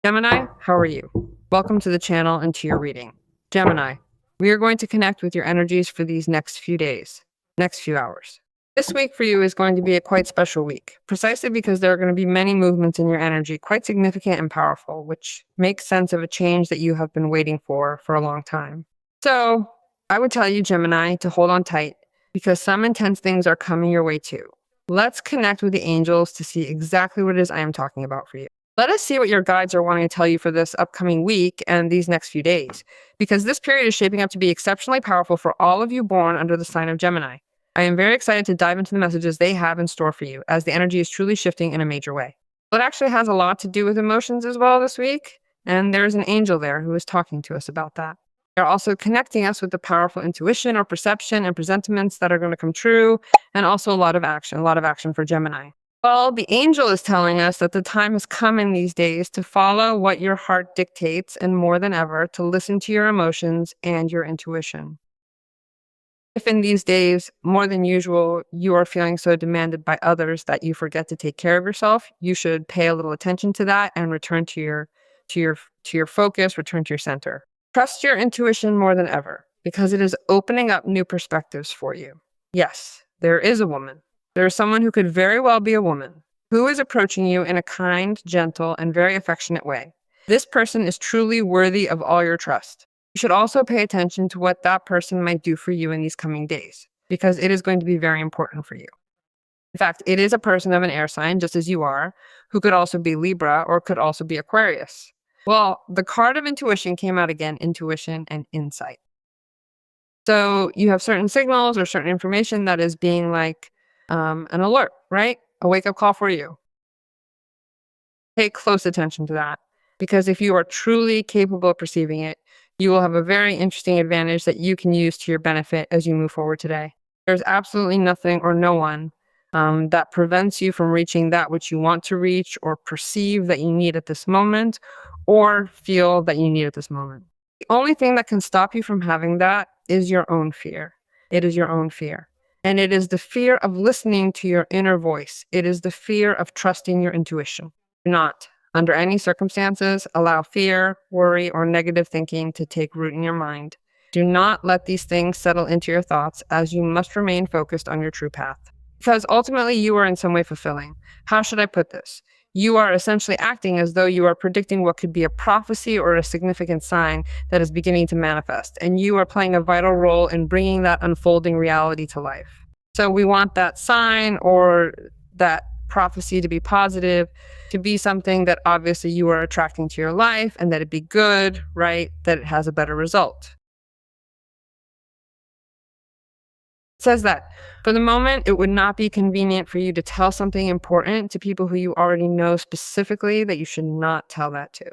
Gemini, how are you? Welcome to the channel and to your reading. Gemini, we are going to connect with your energies for these next few days, next few hours. This week for you is going to be a quite special week, precisely because there are going to be many movements in your energy, quite significant and powerful, which makes sense of a change that you have been waiting for a long time. So I would tell you, Gemini, to hold on tight because some intense things are coming your way too. Let's connect with the angels to see exactly what it is I am talking about for you. Let us see what your guides are wanting to tell you for this upcoming week and these next few days, because this period is shaping up to be exceptionally powerful for all of you born under the sign of Gemini. I am very excited to dive into the messages they have in store for you, as the energy is truly shifting in a major way. It actually has a lot to do with emotions as well this week, and there's an angel there who is talking to us about that. They're also connecting us with the powerful intuition or perception and presentiments that are going to come true, and also a lot of action for Gemini. Well, the angel is telling us that the time has come in these days to follow what your heart dictates, and more than ever, to listen to your emotions and your intuition. If in these days, more than usual, you are feeling so demanded by others that you forget to take care of yourself, you should pay a little attention to that and return to your focus, return to your center. Trust your intuition more than ever, because it is opening up new perspectives for you. Yes, there is a woman. There is someone who could very well be a woman who is approaching you in a kind, gentle, and very affectionate way. This person is truly worthy of all your trust. You should also pay attention to what that person might do for you in these coming days, because it is going to be very important for you. In fact, it is a person of an air sign, just as you are, who could also be Libra or could also be Aquarius. Well, the card of intuition came out again, intuition and insight. So you have certain signals or certain information that is being like an alert, right? A wake-up call for you. Pay close attention to that, because if you are truly capable of perceiving it, you will have a very interesting advantage that you can use to your benefit as you move forward today. There's absolutely nothing or no one that prevents you from reaching that which you want to reach or perceive that you need at this moment or feel that you need at this moment. The only thing that can stop you from having that is your own fear. It is your own fear. And it is the fear of listening to your inner voice. It is the fear of trusting your intuition. Do not, under any circumstances, allow fear, worry, or negative thinking to take root in your mind. Do not let these things settle into your thoughts, as you must remain focused on your true path. Because ultimately you are in some way fulfilling. How should I put this? You are essentially acting as though you are predicting what could be a prophecy or a significant sign that is beginning to manifest, and you are playing a vital role in bringing that unfolding reality to life. So we want that sign or that prophecy to be positive, to be something that obviously you are attracting to your life, and that it be good, right? That it has a better result. It says that for the moment, it would not be convenient for you to tell something important to people who you already know specifically that you should not tell that to.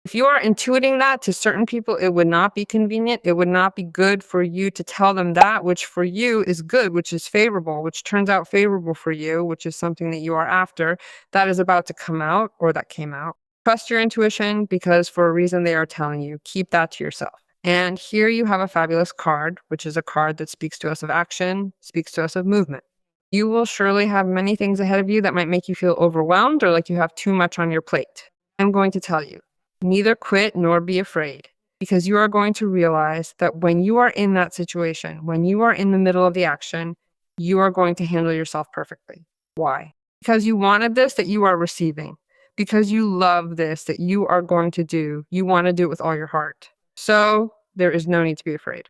If you are intuiting that to certain people, it would not be convenient. It would not be good for you to tell them that, which for you is good, which is favorable, which turns out favorable for you, which is something that you are after, that is about to come out or that came out. Trust your intuition, because for a reason they are telling you, keep that to yourself. And here you have a fabulous card, which is a card that speaks to us of action, speaks to us of movement. You will surely have many things ahead of you that might make you feel overwhelmed or like you have too much on your plate. I'm going to tell you, neither quit nor be afraid, because you are going to realize that when you are in that situation, when you are in the middle of the action, you are going to handle yourself perfectly. Why? Because you wanted this that you are receiving. Because you love this that you are going to do. You want to do it with all your heart. So there is no need to be afraid.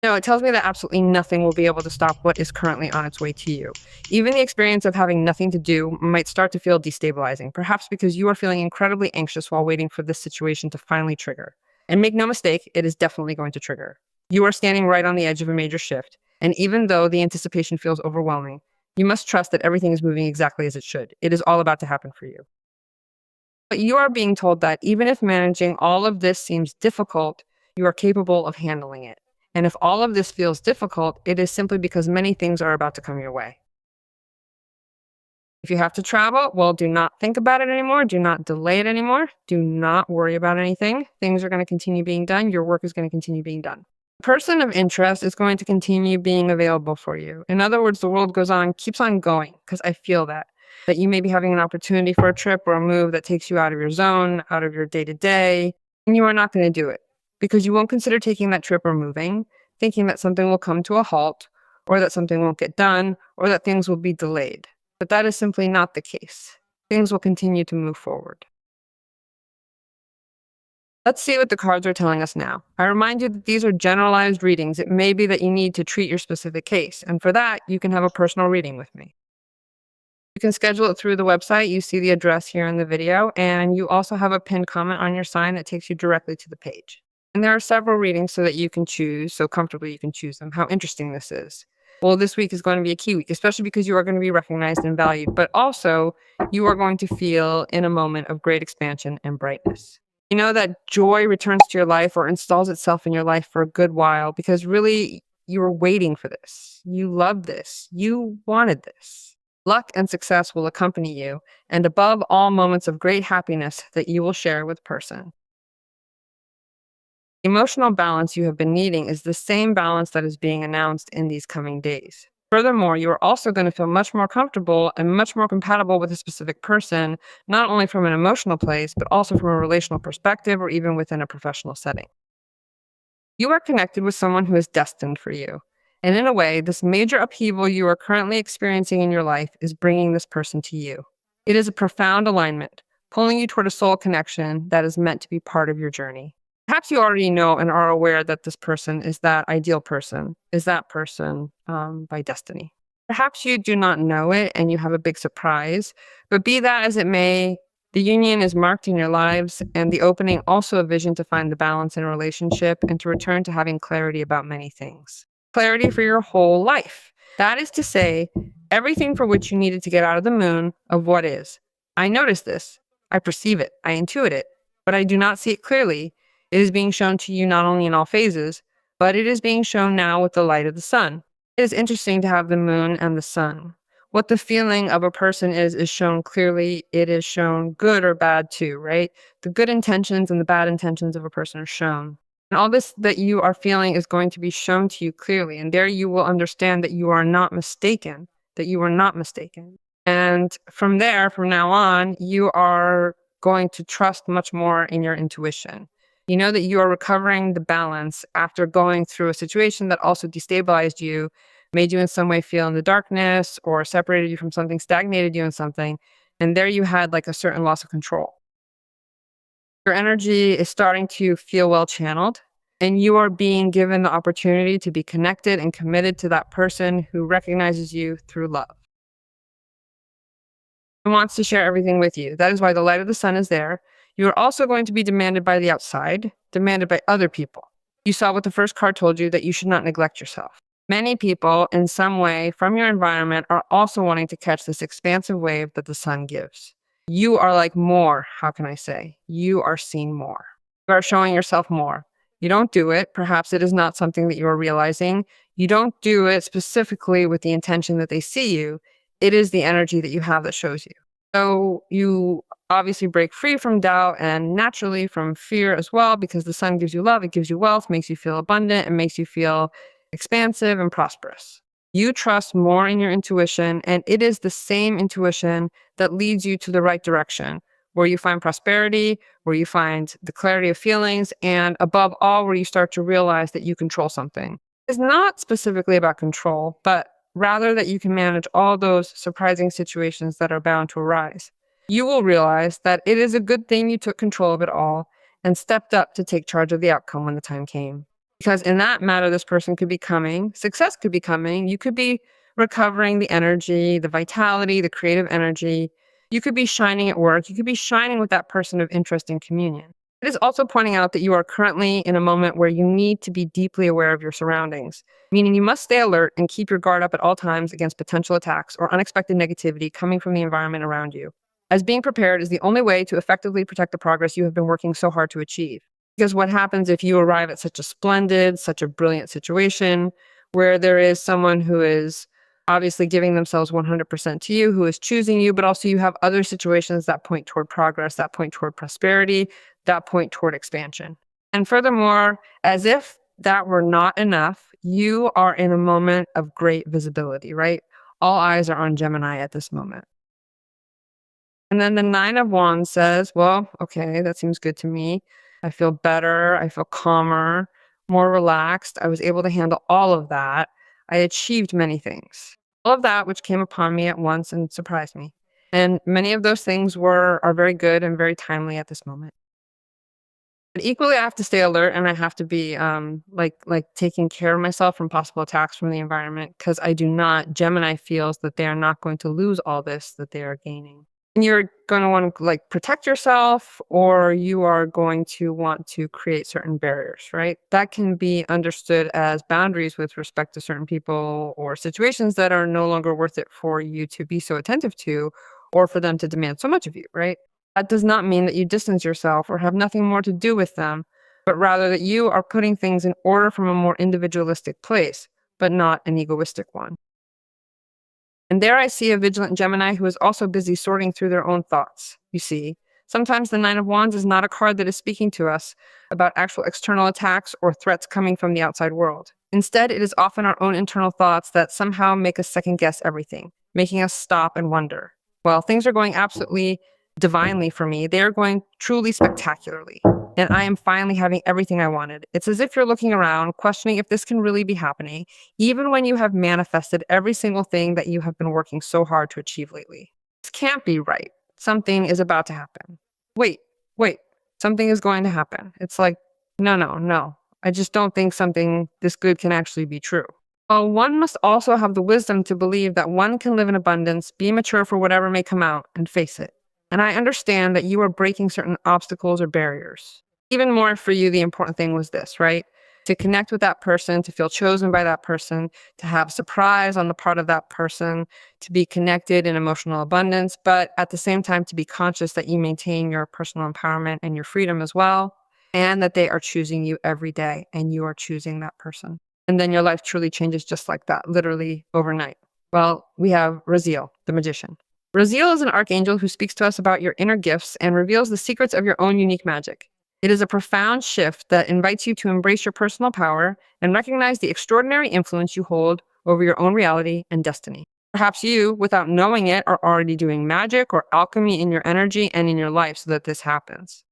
No, it tells me that absolutely nothing will be able to stop what is currently on its way to you. Even the experience of having nothing to do might start to feel destabilizing, perhaps because you are feeling incredibly anxious while waiting for this situation to finally trigger. And make no mistake, it is definitely going to trigger. You are standing right on the edge of a major shift, and even though the anticipation feels overwhelming, you must trust that everything is moving exactly as it should. It is all about to happen for you. But you are being told that even if managing all of this seems difficult, you are capable of handling it. And if all of this feels difficult, it is simply because many things are about to come your way. If you have to travel, well, do not think about it anymore. Do not delay it anymore. Do not worry about anything. Things are going to continue being done. Your work is going to continue being done. The person of interest is going to continue being available for you. In other words, the world goes on, keeps on going, because I feel that. that you may be having an opportunity for a trip or a move that takes you out of your zone, out of your day-to-day, and you are not going to do it because you won't consider taking that trip or moving, thinking that something will come to a halt, or that something won't get done, or that things will be delayed. But that is simply not the case. Things will continue to move forward. Let's see what the cards are telling us now. I remind you that these are generalized readings. It may be that you need to treat your specific case, and for that, you can have a personal reading with me. You can schedule it through the website. You see the address here in the video, and you also have a pinned comment on your sign that takes you directly to the page. And there are several readings so that you can choose, so comfortably you can choose them. How interesting this is. Well, this week is going to be a key week, especially because you are going to be recognized and valued, but also you are going to feel in a moment of great expansion and brightness. You know that joy returns to your life or installs itself in your life for a good while because really you were waiting for this. You loved this. You wanted this. Luck and success will accompany you, and above all, moments of great happiness that you will share with person. Emotional balance you have been needing is the same balance that is being announced in these coming days. Furthermore, you are also going to feel much more comfortable and much more compatible with a specific person, not only from an emotional place, but also from a relational perspective or even within a professional setting. You are connected with someone who is destined for you. And in a way, this major upheaval you are currently experiencing in your life is bringing this person to you. It is a profound alignment, pulling you toward a soul connection that is meant to be part of your journey. Perhaps you already know and are aware that this person is that ideal person, is that person by destiny. Perhaps you do not know it and you have a big surprise, but be that as it may, the union is marked in your lives and the opening also a vision to find the balance in a relationship and to return to having clarity about many things. Clarity for your whole life. That is to say, everything for which you needed to get out of the moon of what is. I notice this. I perceive it. I intuit it. But I do not see it clearly. It is being shown to you not only in all phases, but it is being shown now with the light of the sun. It is interesting to have the moon and the sun. What the feeling of a person is shown clearly. It is shown good or bad too, right? The good intentions and the bad intentions of a person are shown. And all this that you are feeling is going to be shown to you clearly. And there you will understand that you are not mistaken, that you are not mistaken. And from there, from now on, you are going to trust much more in your intuition. You know that you are recovering the balance after going through a situation that also destabilized you, made you in some way feel in the darkness, or separated you from something, stagnated you in something. And there you had like a certain loss of control. Your energy is starting to feel well channeled, and you are being given the opportunity to be connected and committed to that person who recognizes you through love and wants to share everything with you. That is why the light of the sun is there. You are also going to be demanded by the outside, demanded by other people. You saw what the first card told you, that you should not neglect yourself. Many people, in some way, from your environment, are also wanting to catch this expansive wave that the sun gives. You are like more, how can I say? You are seen more. You are showing yourself more. You don't do it. Perhaps it is not something that you are realizing. You don't do it specifically with the intention that they see you. It is the energy that you have that shows you. So you obviously break free from doubt and naturally from fear as well, because the sun gives you love, it gives you wealth, makes you feel abundant, and makes you feel expansive and prosperous. You trust more in your intuition, and it is the same intuition that leads you to the right direction, where you find prosperity, where you find the clarity of feelings, and above all, where you start to realize that you control something. It's not specifically about control, but rather that you can manage all those surprising situations that are bound to arise. You will realize that it is a good thing you took control of it all and stepped up to take charge of the outcome when the time came. Because in that matter, this person could be coming, success could be coming, you could be recovering the energy, the vitality, the creative energy. You could be shining at work. You could be shining with that person of interest and communion. It is also pointing out that you are currently in a moment where you need to be deeply aware of your surroundings, meaning you must stay alert and keep your guard up at all times against potential attacks or unexpected negativity coming from the environment around you, as being prepared is the only way to effectively protect the progress you have been working so hard to achieve. Because what happens if you arrive at such a splendid, such a brilliant situation where there is someone who is obviously giving themselves 100% to you, who is choosing you, but also you have other situations that point toward progress, that point toward prosperity, that point toward expansion. And furthermore, as if that were not enough, you are in a moment of great visibility, right? All eyes are on Gemini at this moment. And then the Nine of Wands says, well, okay, that seems good to me. I feel better. I feel calmer, more relaxed. I was able to handle all of that. I achieved many things. All of that which came upon me at once and surprised me. And many of those things are very good and very timely at this moment. But equally, I have to stay alert and I have to be like taking care of myself from possible attacks from the environment because I do not. Gemini feels that they are not going to lose all this that they are gaining. And you're going to want to like protect yourself, or you are going to want to create certain barriers, right? That can be understood as boundaries with respect to certain people or situations that are no longer worth it for you to be so attentive to, or for them to demand so much of you, right? That does not mean that you distance yourself or have nothing more to do with them, but rather that you are putting things in order from a more individualistic place, but not an egoistic one. And there I see a vigilant Gemini who is also busy sorting through their own thoughts. You see, sometimes the Nine of Wands is not a card that is speaking to us about actual external attacks or threats coming from the outside world. Instead, it is often our own internal thoughts that somehow make us second guess everything, making us stop and wonder. Well, things are going absolutely divinely for me. They are going truly spectacularly. And I am finally having everything I wanted. It's as if you're looking around, questioning if this can really be happening, even when you have manifested every single thing that you have been working so hard to achieve lately. This can't be right. Something is about to happen. Wait, something is going to happen. It's like, no. I just don't think something this good can actually be true. Well, one must also have the wisdom to believe that one can live in abundance, be mature for whatever may come out, and face it. And I understand that you are breaking certain obstacles or barriers. Even more for you, the important thing was this, right? To connect with that person, to feel chosen by that person, to have surprise on the part of that person, to be connected in emotional abundance, but at the same time to be conscious that you maintain your personal empowerment and your freedom as well, and that they are choosing you every day and you are choosing that person. And then your life truly changes just like that, literally overnight. Well, we have Raziel, the magician. Raziel is an archangel who speaks to us about your inner gifts and reveals the secrets of your own unique magic. It is a profound shift that invites you to embrace your personal power and recognize the extraordinary influence you hold over your own reality and destiny. Perhaps you, without knowing it, are already doing magic or alchemy in your energy and in your life so that this happens.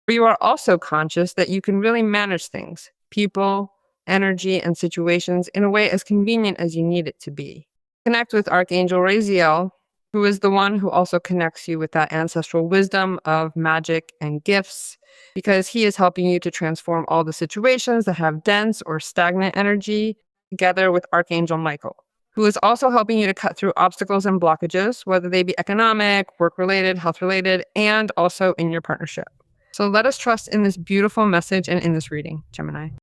But you are also conscious that you can really manage things, people, energy, and situations in a way as convenient as you need it to be. Connect with Archangel Raziel, who is the one who also connects you with that ancestral wisdom of magic and gifts, because he is helping you to transform all the situations that have dense or stagnant energy, together with Archangel Michael, who is also helping you to cut through obstacles and blockages, whether they be economic, work-related, health-related, and also in your partnership. So let us trust in this beautiful message and in this reading, Gemini.